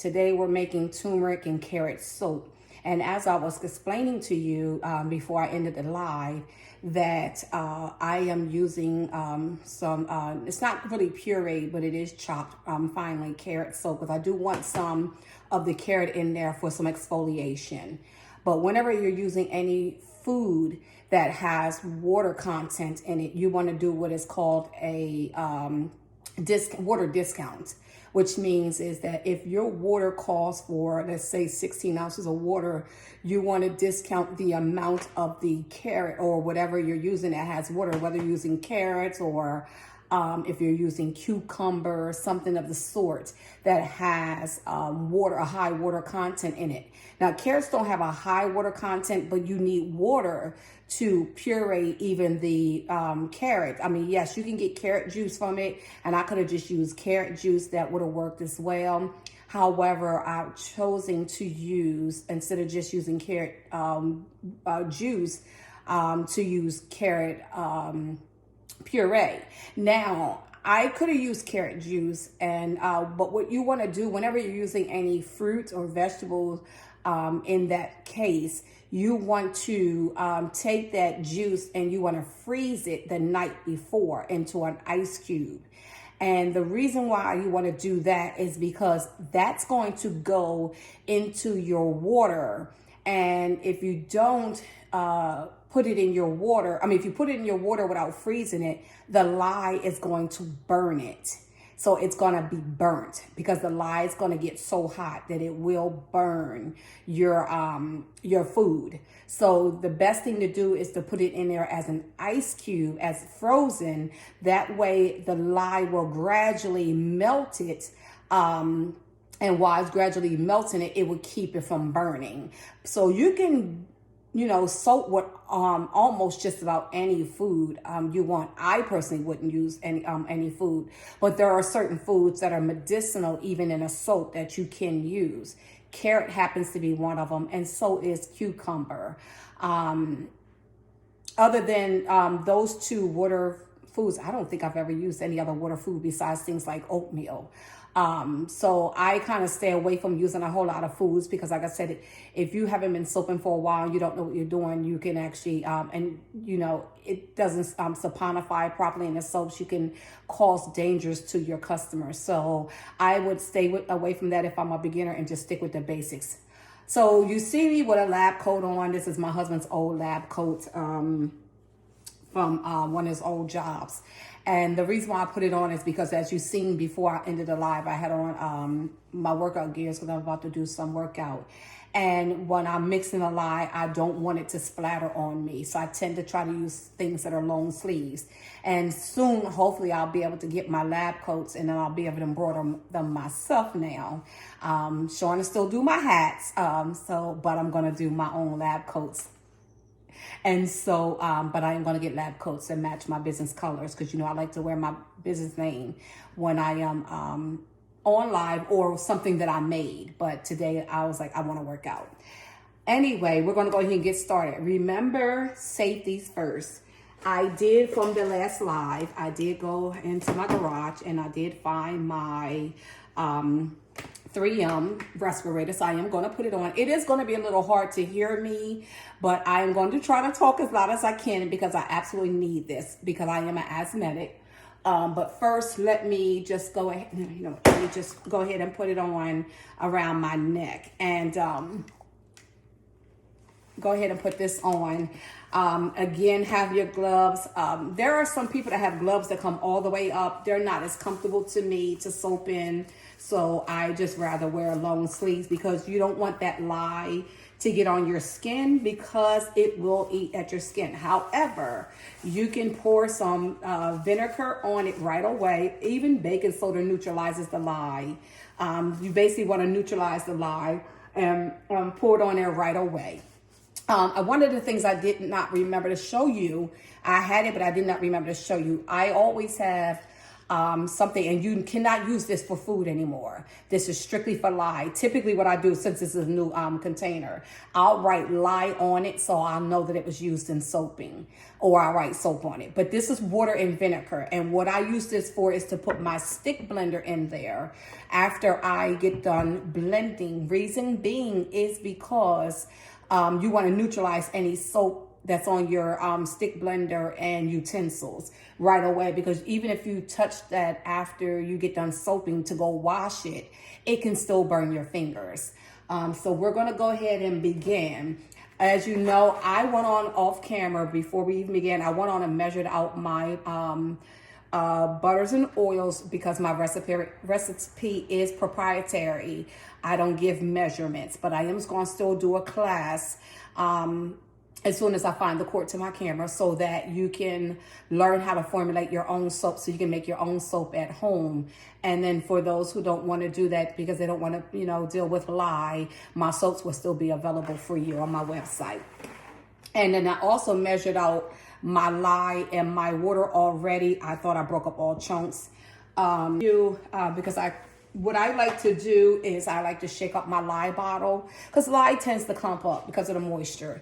Today we're making turmeric and carrot soap. And as I was explaining to you before I ended the live, that I am using it's not really puree, but it is chopped finely carrot soap, because I do want some of the carrot in there for some exfoliation. But whenever you're using any food that has water content in it, you want to do what is called a water discount, which means is that if your water calls for, let's say, 16 ounces of water, you want to discount the amount of the carrot or whatever you're using that has water, whether you're using carrots or if you're using cucumber, something of the sort that has a high water content in it. Now, carrots don't have a high water content, but you need water to puree even the carrot. I mean, yes, you can get carrot juice from it, and I could have just used carrot juice. That would have worked as well. However, I've chosen to use, instead of just using carrot juice, to use carrot puree. Now, I could have used carrot juice, and but what you want to do whenever you're using any fruit or vegetables, in that case, you want to take that juice and you want to freeze it the night before into an ice cube. And the reason why you want to do that is because that's going to go into your water. And if you don't put it in your water, if you put it in your water without freezing it, the lye is going to burn it. So it's going to be burnt because the lye is going to get so hot that it will burn your food. So the best thing to do is to put it in there as an ice cube, as frozen. That way the lye will gradually melt it. And while it's gradually melting it, it will keep it from burning. So you can soak with almost just about any food you want. I personally wouldn't use any food, but there are certain foods that are medicinal, even in a soap, that you can use. Carrot happens to be one of them, and so is cucumber. Other than those two water foods, I don't think I've ever used any other water food besides things like oatmeal. So I kind of stay away from using a whole lot of foods because, like I said, if you haven't been soaping for a while and you don't know what you're doing, you can actually, it doesn't saponify properly in the soaps. You can cause dangers to your customers. So I would stay away from that if I'm a beginner and just stick with the basics. So you see me with a lab coat on. This is my husband's old lab coat from one of his old jobs. And the reason why I put it on is because, as you've seen before I ended the live, I had on my workout gears because I'm about to do some workout. And when I'm mixing a lye, I don't want it to splatter on me. So I tend to try to use things that are long sleeves. And soon, hopefully, I'll be able to get my lab coats, and then I'll be able to embroider them myself now. Showing to still do my hats, but I'm going to do my own lab coats. And so, but I am going to get lab coats that match my business colors because, I like to wear my business name when I am on live or something that I made. But today I was like, I want to work out. Anyway, we're going to go ahead and get started. Remember, safeties first. I did, from the last live, I did go into my garage and I did find my 3M respirator. So I am going to put it on. It is going to be a little hard to hear me, but I am going to try to talk as loud as I can because I absolutely need this because I am an asthmatic. But first, let me just go ahead, let me just go ahead and put it on around my neck and go ahead and put this on. Again, have your gloves. There are some people that have gloves that come all the way up. They're not as comfortable to me to soap in. So I just rather wear long sleeves because you don't want that lye to get on your skin because it will eat at your skin. However, you can pour some vinegar on it right away. Even baking soda neutralizes the lye. You basically want to neutralize the lye and pour it on there right away. One of the things I did not remember to show you, I had it, but I did not remember to show you. I always have something, and you cannot use this for food anymore. This is strictly for lye. Typically what I do, since this is a new container, I'll write lye on it so I'll know that it was used in soaping, or I'll write soap on it. But this is water and vinegar, and what I use this for is to put my stick blender in there after I get done blending. Reason being is because you want to neutralize any soap that's on your stick blender and utensils right away, because even if you touch that after you get done soaping to go wash it, it can still burn your fingers. So we're going to go ahead and begin. As you know, I went on off camera before we even began. I went on and measured out my butters and oils, because my recipe is proprietary. I don't give measurements, but I am going to still do a class as soon as I find the cord to my camera, so that you can learn how to formulate your own soap, so you can make your own soap at home. And then for those who don't want to do that because they don't want to, deal with lye, my soaps will still be available for you on my website. And then I also measured out my lye and my water already. I thought I broke up all chunks. Because what I like to do is I like to shake up my lye bottle, because lye tends to clump up because of the moisture,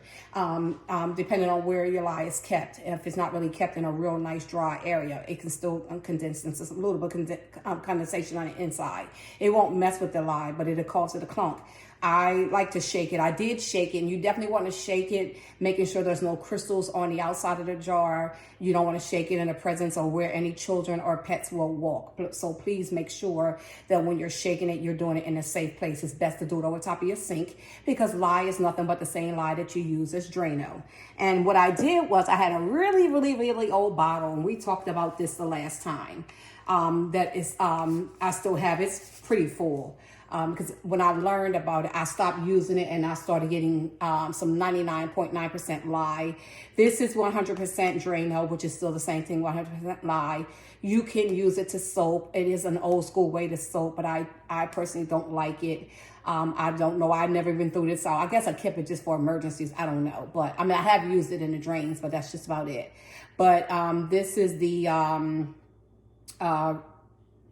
depending on where your lye is kept. If it's not really kept in a real nice dry area, it can still condense into a little bit condensation on the inside. It won't mess with the lye, but it'll cause it to clump. I like to shake it. I did shake it, and you definitely want to shake it, making sure there's no crystals on the outside of the jar. You don't want to shake it in the presence of where any children or pets will walk. So please make sure that when you're shaking it, you're doing it in a safe place. It's best to do it over top of your sink, because lye is nothing but the same lye that you use as Drano. And what I did was I had a really, really, really old bottle, and we talked about this the last time. I still have it. It's pretty full. Because when I learned about it, I stopped using it, and I started getting some 99.9% lye. This is 100% Drano, which is still the same thing, 100% lye. You can use it to soap. It is an old school way to soap, but I personally don't like it. I don't know. I've never been through this. So I guess I kept it just for emergencies. I don't know. But I have used it in the drains, but that's just about it. But this is the I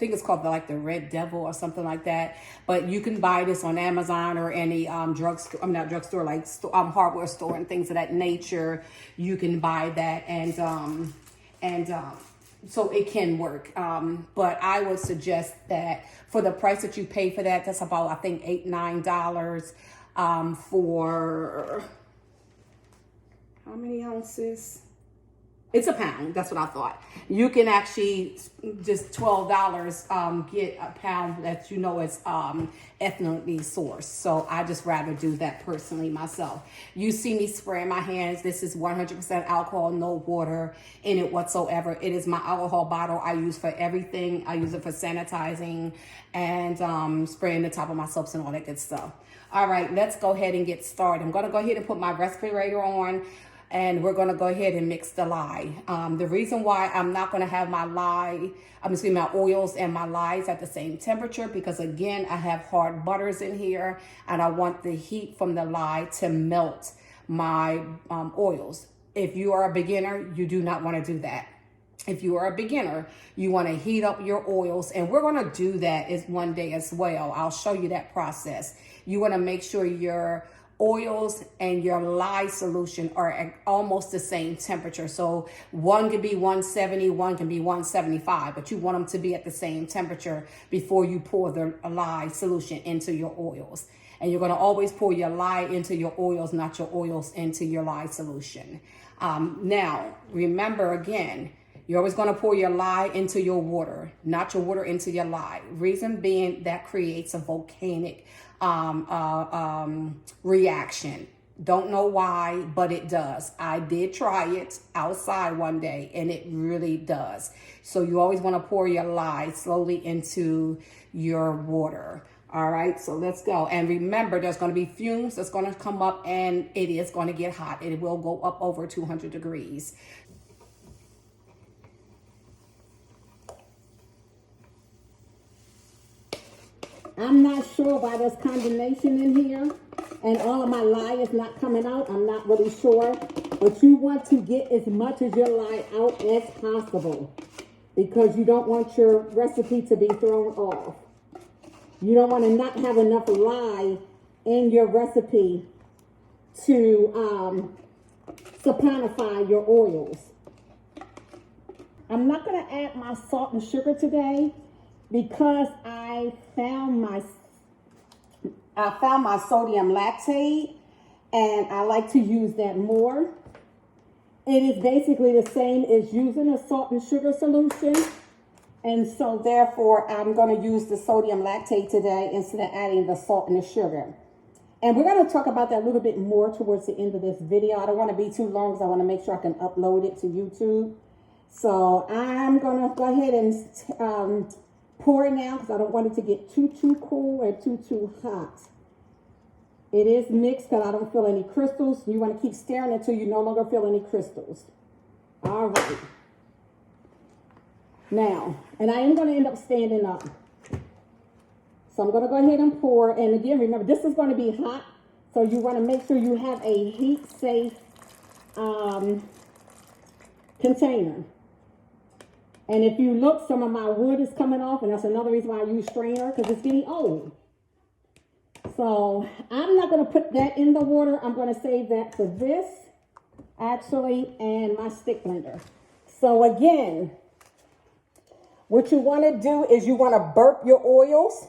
think it's called the Red Devil or something like that. But you can buy this on Amazon or any drugstore. Not drugstore, hardware store and things of that nature. You can buy that, and so it can work. But I would suggest that for the price that you pay for that, that's about, I think, $8-9 for how many ounces? It's a pound. That's what I thought. You can actually just $12 get a pound that is ethnically sourced. So I just rather do that personally myself. You see me spraying my hands. This is 100% alcohol, no water in it whatsoever. It is my alcohol bottle I use for everything. I use it for sanitizing and spraying the top of my soaps and all that good stuff. All right, let's go ahead and get started. I'm going to go ahead and put my respirator on. And we're going to go ahead and mix the lye. The reason why I'm not going to have my my oils and my lyes at the same temperature, because again, I have hard butters in here, and I want the heat from the lye to melt my oils. If you are a beginner, you do not want to do that. If you are a beginner, you want to heat up your oils, and we're going to do that one day as well. I'll show you that process. You want to make sure your oils and your lye solution are at almost the same temperature. So one can be 170, one can be 175, but you want them to be at the same temperature before you pour the lye solution into your oils. And you're going to always pour your lye into your oils, not your oils into your lye solution. Now, remember again, you're always going to pour your lye into your water, not your water into your lye. Reason being, that creates a volcanic reaction. Don't know why, but it does. I did try it outside one day, and it really does. So you always want to pour your lye slowly into your water. All right, so let's go. And remember, there's going to be fumes that's going to come up, and it is going to get hot. It will go up over 200 degrees. I'm not sure why there's condensation in here and all of my lye is not coming out. I'm not really sure. But you want to get as much of your lye out as possible. because you don't want your recipe to be thrown off. You don't want to not have enough lye in your recipe to saponify your oils. I'm not going to add my salt and sugar today because I found my sodium lactate, and I like to use that more. It is basically the same as using a salt and sugar solution. And so therefore, I'm going to use the sodium lactate today instead of adding the salt and the sugar. And we're going to talk about that a little bit more towards the end of this video. I don't want to be too long because I want to make sure I can upload it to YouTube. So I'm going to go ahead and pour it now because I don't want it to get too cool or too hot. It is mixed because I don't feel any crystals. You want to keep stirring until you no longer feel any crystals. All right. Now, and I am going to end up standing up. So I'm going to go ahead and pour. And again, remember, this is going to be hot. So you want to make sure you have a heat-safe container. And if you look, some of my wood is coming off. And that's another reason why I use strainer, because it's getting old. So I'm not going to put that in the water. I'm going to save that for this, actually, and my stick blender. So again, what you want to do is you want to burp your oils.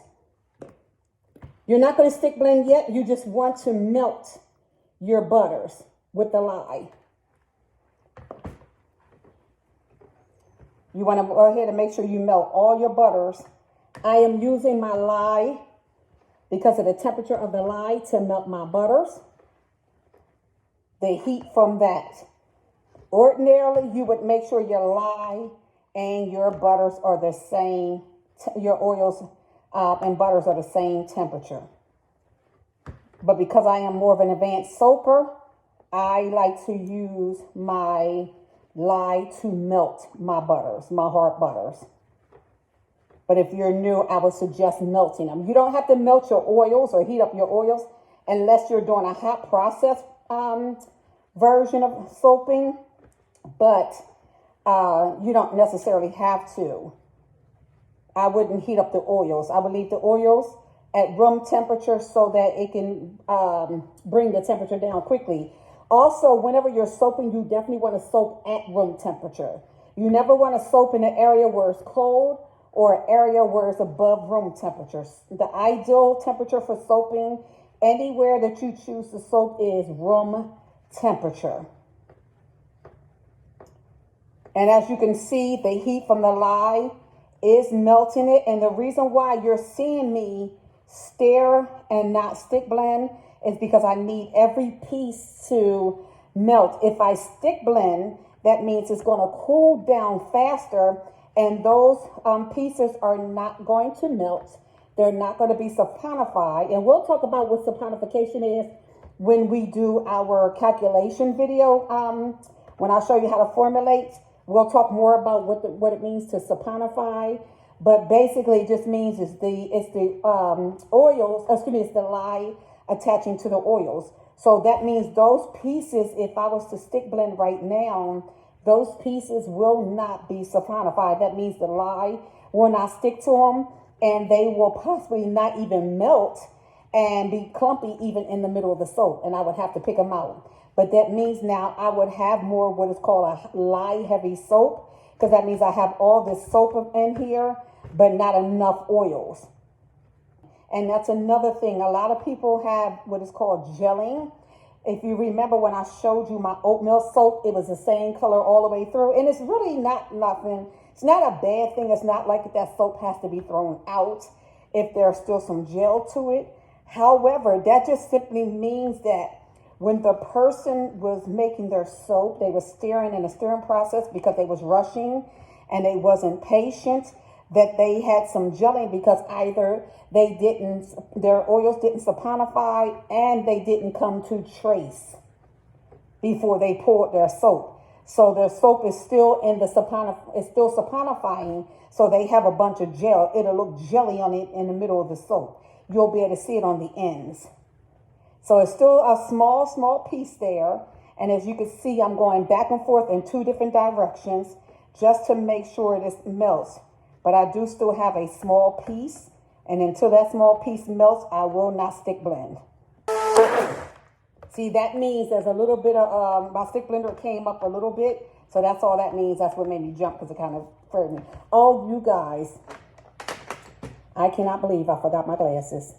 You're not going to stick blend yet. You just want to melt your butters with the lye. You want to go ahead and make sure you melt all your butters. I am using my lye because of the temperature of the lye to melt my butters. The heat from that. Ordinarily, you would make sure your lye and your butters are the same, your oils and butters are the same temperature. But because I am more of an advanced soaper, I like to use my lye to melt my butters, my hard butters. But if you're new, I would suggest melting them. You don't have to melt your oils or heat up your oils unless you're doing a hot process version of soaping. But you don't necessarily have to. I wouldn't heat up the oils. I would leave the oils at room temperature so that it can bring the temperature down quickly. Also, whenever you're soaping, you definitely want to soap at room temperature. You never want to soap in an area where it's cold or an area where it's above room temperature. The ideal temperature for soaping anywhere that you choose to soap is room temperature. And as you can see, the heat from the lye is melting it. And the reason why you're seeing me stir and not stick blend is because I need every piece to melt. If I stick blend, that means it's going to cool down faster, and those pieces are not going to melt. They're not going to be saponified. And we'll talk about what saponification is when we do our calculation video. When I show you how to formulate, we'll talk more about what it means to saponify. But basically, it just means it's the lye attaching to the oils. So that means those pieces, if I was to stick blend right now, those pieces will not be saponified. That means the lye will not stick to them, and they will possibly not even melt and be clumpy even in the middle of the soap, and I would have to pick them out. But that means now I would have more what is called a lye heavy soap, because that means I have all this soap in here, but not enough oils. And that's another thing. A lot of people have what is called gelling. If you remember when I showed you my oatmeal soap, it was the same color all the way through. And it's really not nothing. It's not a bad thing. It's not like that soap has to be thrown out if there's still some gel to it. However, that just simply means that when the person was making their soap, they were stirring in the stirring process because they was rushing and they wasn't patient, that they had some gelling because either their oils didn't saponify and they didn't come to trace before they poured their soap. So their soap is still saponifying. So they have a bunch of gel. It'll look jelly on it in the middle of the soap. You'll be able to see it on the ends. So it's still a small piece there. And as you can see, I'm going back and forth in two different directions. just to make sure this melts. But I do still have a small piece, and until that small piece melts, I will not stick blend. See, that means there's a little bit of, my stick blender came up a little bit, so that's all that means. That's what made me jump, because it kind of hurt me. Oh, you guys, I cannot believe I forgot my glasses.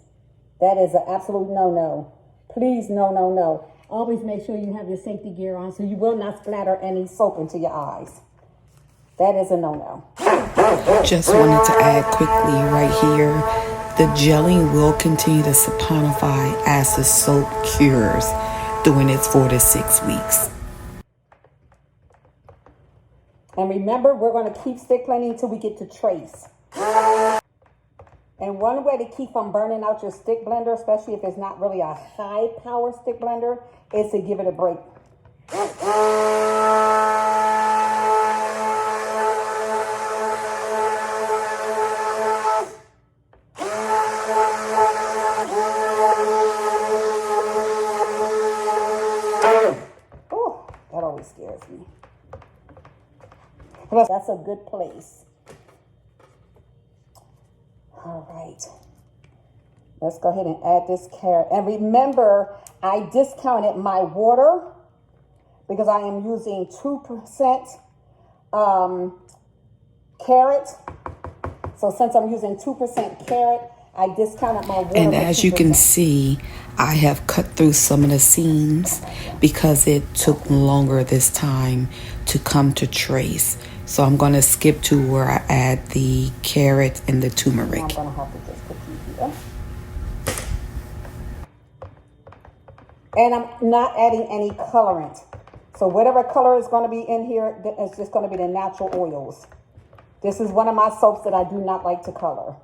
That is an absolute no-no. Please, no, no, no. Always make sure you have your safety gear on so you will not splatter any soap into your eyes. That is a no-no. Just wanted to add quickly right here, the gelling will continue to saponify as the soap cures during its 4 to 6 weeks. And remember, we're going to keep stick blending until we get to trace. And one way to keep from burning out your stick blender, especially if it's not really a high power stick blender, is to give it a break. Oh, that always scares me. But that's a good place. All right. Let's go ahead and add this carrot. And remember, I discounted my water because I am using 2% carrot. So since I'm using 2% carrot, I discounted my water. And as you can see, I have cut through some of the seams because it took longer this time to come to trace. So I'm going to skip to where I add the carrot and the turmeric. I'm going to have to just put you here. And I'm not adding any colorant. So whatever color is going to be in here, it's just going to be the natural oils. This is one of my soaps that I do not like to color.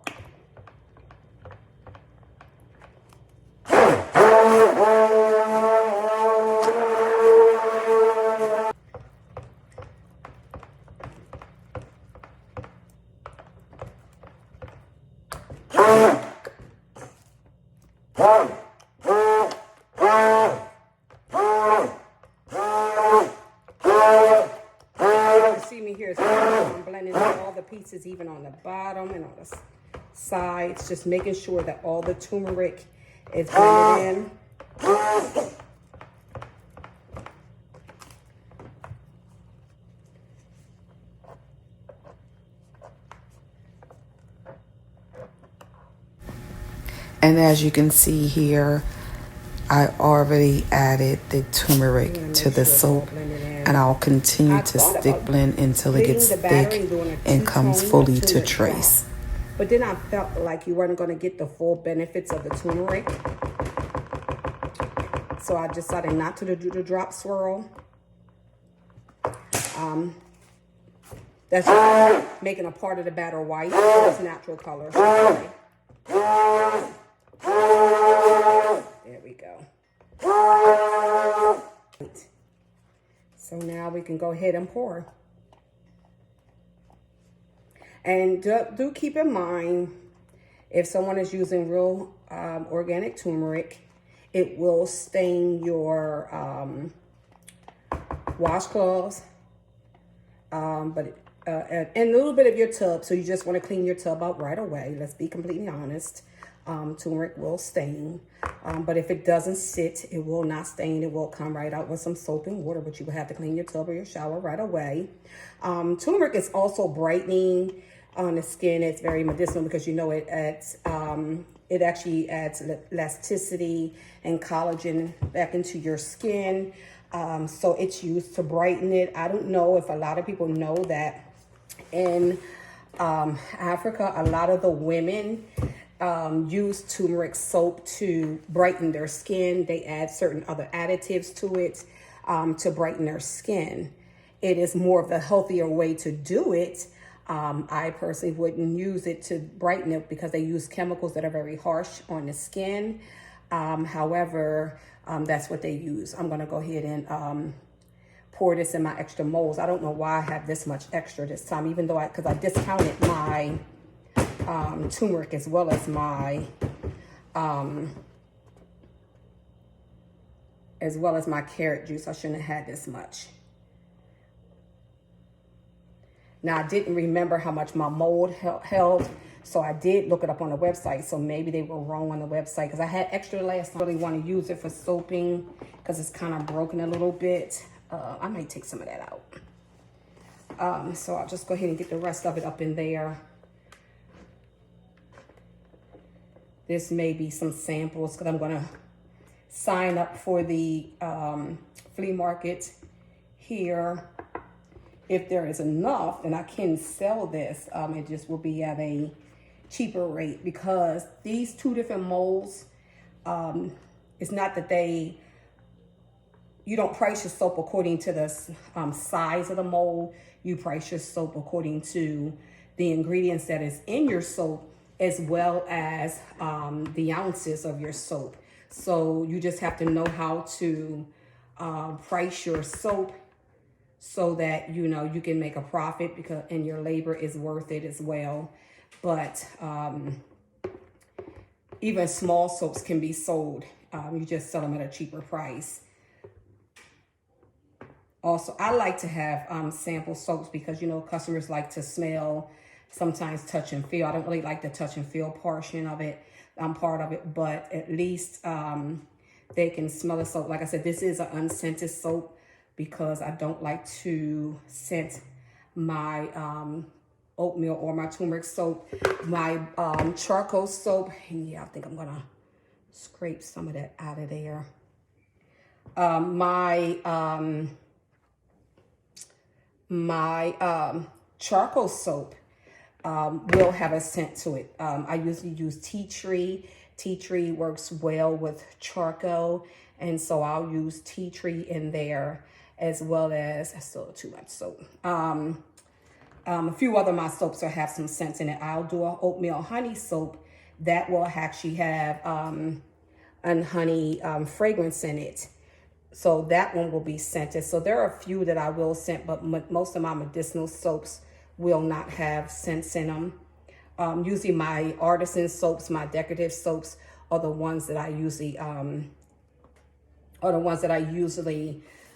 I'm blending all the pieces, even on the bottom and on the sides, just making sure that all the turmeric is blended in. And as you can see here, I already added the turmeric to the soap, and I'll continue to stick blend until it gets thick and comes fully to trace. But then I felt like you weren't going to get the full benefits of the turmeric. So I decided not to do the drop swirl. That's just making a part of the batter white, so it's natural color. There we go. So now we can go ahead and pour. And do keep in mind, if someone is using real organic turmeric, it will stain your washcloths, and a little bit of your tub. So you just want to clean your tub out right away. Let's be completely honest. Turmeric will stain, but if it doesn't sit, it will not stain. It will come right out with some soap and water, but you will have to clean your tub or your shower right away. Turmeric is also brightening on the skin. It's very medicinal because you know it adds, it actually adds elasticity and collagen back into your skin. So it's used to brighten it. I don't know if a lot of people know that in Africa, a lot of the women use turmeric soap to brighten their skin. They add certain other additives to it to brighten their skin. It is more of the healthier way to do it. I personally wouldn't use it to brighten it because they use chemicals that are very harsh on the skin. However, that's what they use. I'm going to go ahead and pour this in my extra molds. I don't know why I have this much extra this time, even though because I discounted my turmeric as well as my carrot juice. I shouldn't have had this much. Now, I didn't remember how much my mold held, so I did look it up on the website. So maybe they were wrong on the website because I had extra last time. I really want to use it for soaping because it's kind of broken a little bit. I might take some of that out. So I'll just go ahead and get the rest of it up in there. This may be some samples because I'm going to sign up for the flea market here. If there is enough, then I can sell this. It just will be at a cheaper rate because these two different molds, it's not that you don't price your soap according to the size of the mold. You price your soap according to the ingredients that is in your soap as well as the ounces of your soap. So you just have to know how to price your soap so that, you know, you can make a profit and your labor is worth it as well. But even small soaps can be sold. You just sell them at a cheaper price. Also, I like to have sample soaps because, you know, customers like to smell, sometimes touch and feel. I don't really like the touch and feel portion of it. I'm part of it, but at least they can smell the soap. Like I said, this is an unscented soap because I don't like to scent my oatmeal or my turmeric soap. My charcoal soap, yeah, I think I'm gonna scrape some of that out of there. My charcoal soap will have a scent to it. I usually use tea tree. Tea tree works well with charcoal, and so I'll use tea tree in there as well as, that's still too much soap. A few other my soaps will have some scents in it. I'll do an oatmeal honey soap that will actually have a honey fragrance in it. So that one will be scented. So there are a few that I will scent, but most of my medicinal soaps will not have scents in them. Usually my artisan soaps, my decorative soaps are the ones that I usually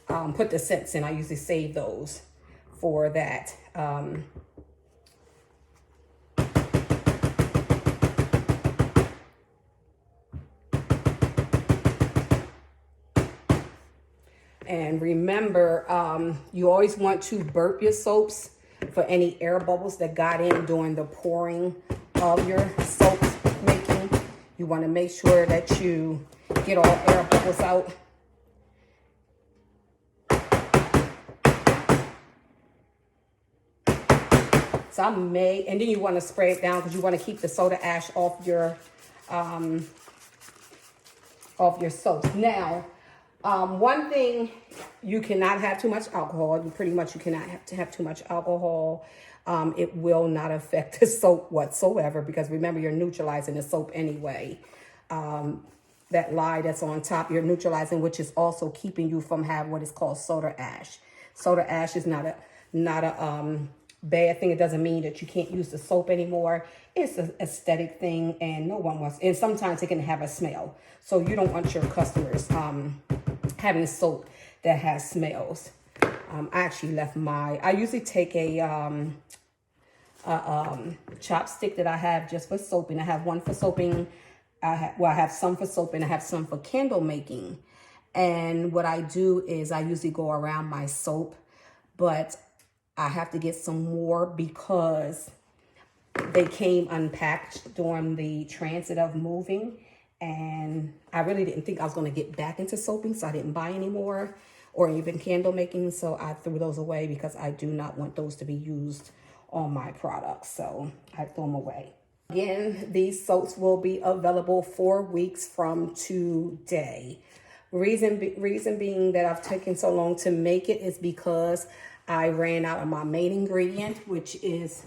put the scents in. I usually save those for that. And remember, you always want to burp your soaps for any air bubbles that got in during the pouring of your soap making. You want to make sure that you get all air bubbles out. So and then you want to spray it down because you want to keep the soda ash off your soaps. Now, one thing, you cannot have too much alcohol. You cannot have too much alcohol. It will not affect the soap whatsoever because remember, you're neutralizing the soap anyway. That lye that's on top, you're neutralizing, which is also keeping you from having what is called soda ash. Soda ash is not a bad thing. It doesn't mean that you can't use the soap anymore. It's an aesthetic thing, and no one wants. And sometimes it can have a smell, so you don't want your customers having soap that has smells. I actually left I usually take a chopstick that I have just for soaping. I have one for soaping. I have some for soaping. I have some for candle making. And what I do is I usually go around my soap, but I have to get some more because they came unpacked during the transit of moving. And I really didn't think I was going to get back into soaping, so I didn't buy any more, or even candle making. So I threw those away because I do not want those to be used on my products. So I threw them away. Again, these soaps will be available 4 weeks from today. Reason being that I've taken so long to make it is because I ran out of my main ingredient, which is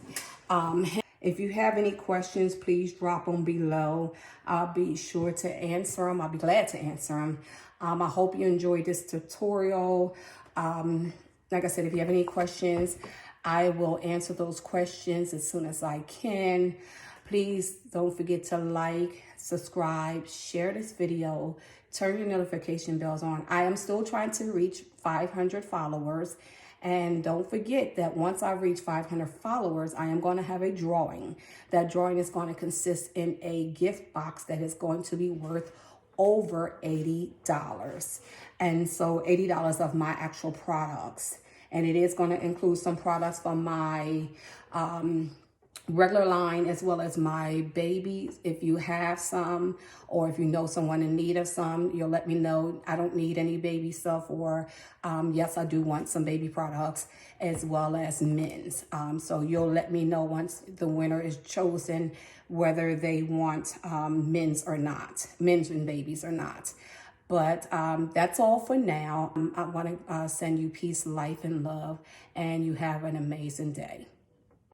if you have any questions, please drop them below. I'll be sure to answer them. I'll be glad to answer them. I hope you enjoyed this tutorial. Like I said, if you have any questions, I will answer those questions as soon as I can. Please don't forget to like, subscribe, share this video, turn your notification bells on. I am still trying to reach 500 followers. And don't forget that once I reach 500 followers, I am going to have a drawing. That drawing is going to consist in a gift box that is going to be worth over $80. And so $80 of my actual products. And it is going to include some products from my regular line as well as my babies. If you have some, or if you know someone in need of some, you'll let me know. I don't need any baby stuff, or yes, I do want some baby products as well as men's. So you'll let me know once the winner is chosen whether they want men's or not, men's and babies or not. But that's all for now. I want to send you peace, life, and love, and you have an amazing day.